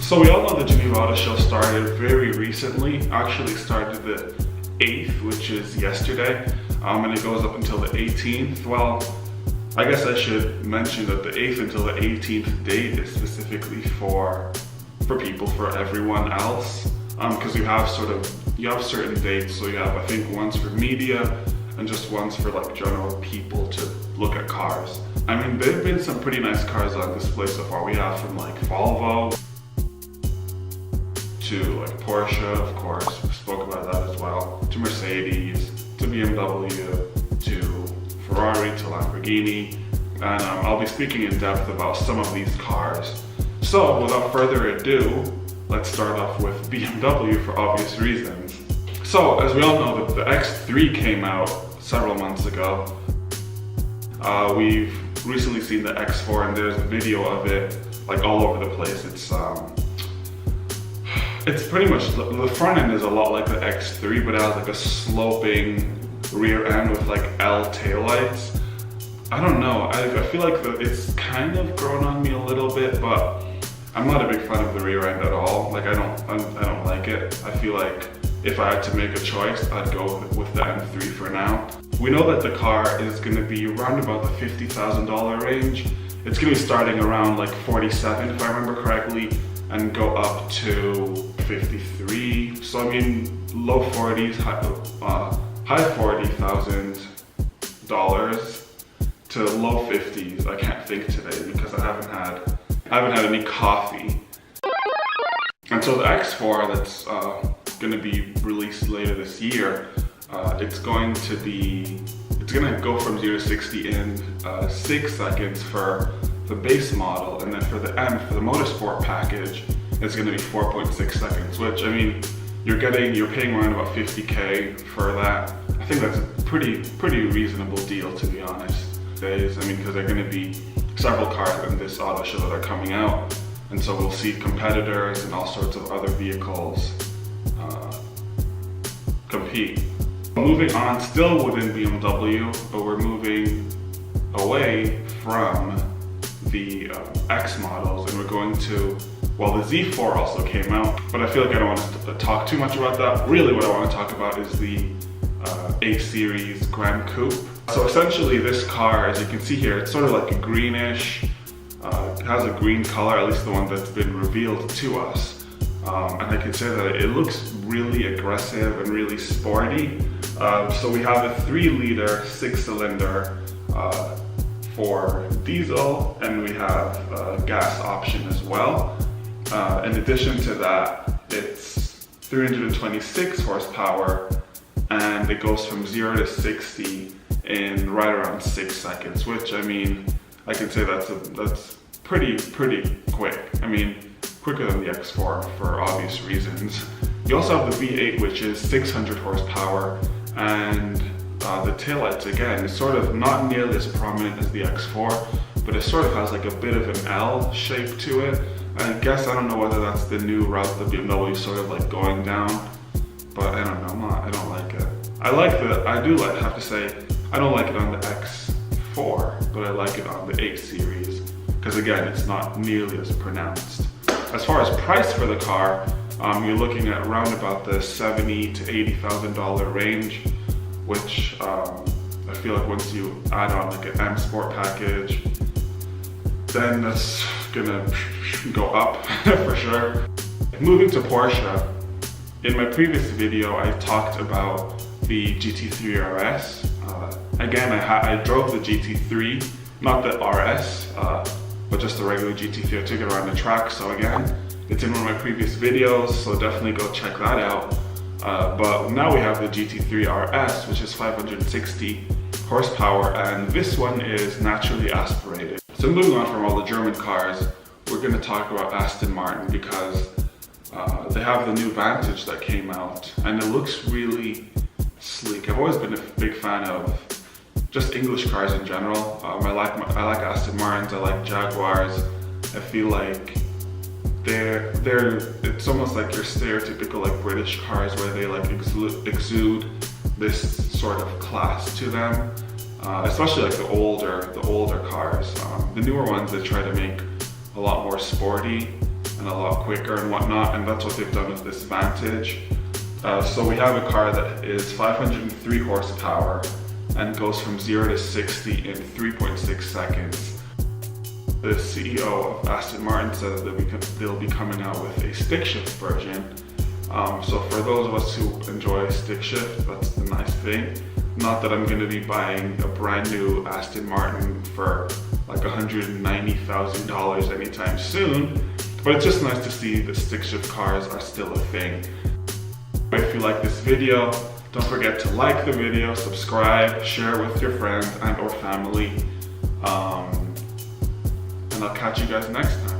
So we all know the Geneva Auto Show started very recently, actually started the 8th, which is yesterday, and it goes up until the 18th. Well, I guess I should mention that the 8th until the 18th date is specifically for people, for everyone else, because you have certain dates. So you have, I think, ones for media and just ones for like general people to look at cars. I mean, there have been some pretty nice cars on display so far. We have from like Volvo to like Porsche, of course, we spoke about that as well, to Mercedes, to BMW, to Ferrari, to Lamborghini, and I'll be speaking in depth about some of these cars. So without further ado, let's start off with BMW for obvious reasons. So as we all know, the X3 came out several months ago. We've recently seen the X4 and there's a video of it like all over the place. It's pretty much, the front end is a lot like the X3, but it has like a sloping rear end with like L taillights. I don't know, I feel like it's kind of grown on me a little bit, but I'm not a big fan of the rear end at all. Like I don't like it. I feel like if I had to make a choice, I'd go with the M3 for now. We know that the car is going to be around about the $50,000 range. It's going to be starting around like 47 if I remember correctly, and go up to 53. So I mean, low 40s, high $40,000 to low 50s. I can't think today because I haven't had any coffee. And so the X4 that's going to be released later this year, it's going to go from 0 to 60 in 6 seconds for the base model, and then for the M, for the motorsport package, it's going to be 4.6 seconds, which, I mean, you're paying around about 50K for that. I think that's a pretty reasonable deal, to be honest. I mean, because there are going to be several cars in this auto show that are coming out, and so we'll see competitors and all sorts of other vehicles compete. Moving on, still within BMW, but we're moving away from the X models, and we're going to, well, the Z4 also came out, but I feel like I don't want to talk too much about that. Really what I want to talk about is the A Series Grand Coupe. So essentially this car, as you can see here, it's sort of like a greenish, it has a green color, at least the one that's been revealed to us. And I can say that it looks really aggressive and really sporty. So we have a 3-liter 6-cylinder for diesel, and we have a gas option as well. In addition to that, it's 326 horsepower, and it goes from 0 to 60 in right around 6 seconds, which, I mean, I can say that's pretty quick. I mean, quicker than the X4 for obvious reasons. You also have the V8, which is 600 horsepower, and the taillights, again, is sort of not nearly as prominent as the X4, but it sort of has like a bit of an L shape to it. I guess, I don't know whether that's the new route that BMW is sort of like going down, but I don't know, I don't like it. I have to say, I don't like it on the X4, but I like it on the 8 Series, because again, it's not nearly as pronounced. As far as price for the car, you're looking at around about the $70,000 to $80,000 range, which I feel like once you add on like an M Sport package, then that's gonna go up for sure. Moving to Porsche, in my previous video I talked about the GT3 RS. Again, I drove the GT3, not the RS, but just the regular GT3. I took it around the track, so again, it's in one of my previous videos, so definitely go check that out. But now we have the GT3 RS, which is 560 horsepower, and this one is naturally aspirated. So moving on from all the German cars, we're going to talk about Aston Martin, because they have the new Vantage that came out, and it looks really sleek. I've always been a big fan of just English cars in general. I like Aston Martins, I like Jaguars. I feel like it's almost like your stereotypical like British cars, where they like exude this sort of class to them. Especially like the older cars. The newer ones, they try to make a lot more sporty. and a lot quicker and whatnot, and that's what they've done with this Vantage. So we have a car that is 503 horsepower and goes from 0 to 60 in 3.6 seconds. The CEO of Aston Martin said that they'll be coming out with a stick shift version. So for those of us who enjoy stick shift, that's the nice thing. Not that I'm going to be buying a brand new Aston Martin for like $190,000 anytime soon, but it's just nice to see that stick shift cars are still a thing. If you like this video, don't forget to like the video, subscribe, share with your friends and or family, and I'll catch you guys next time.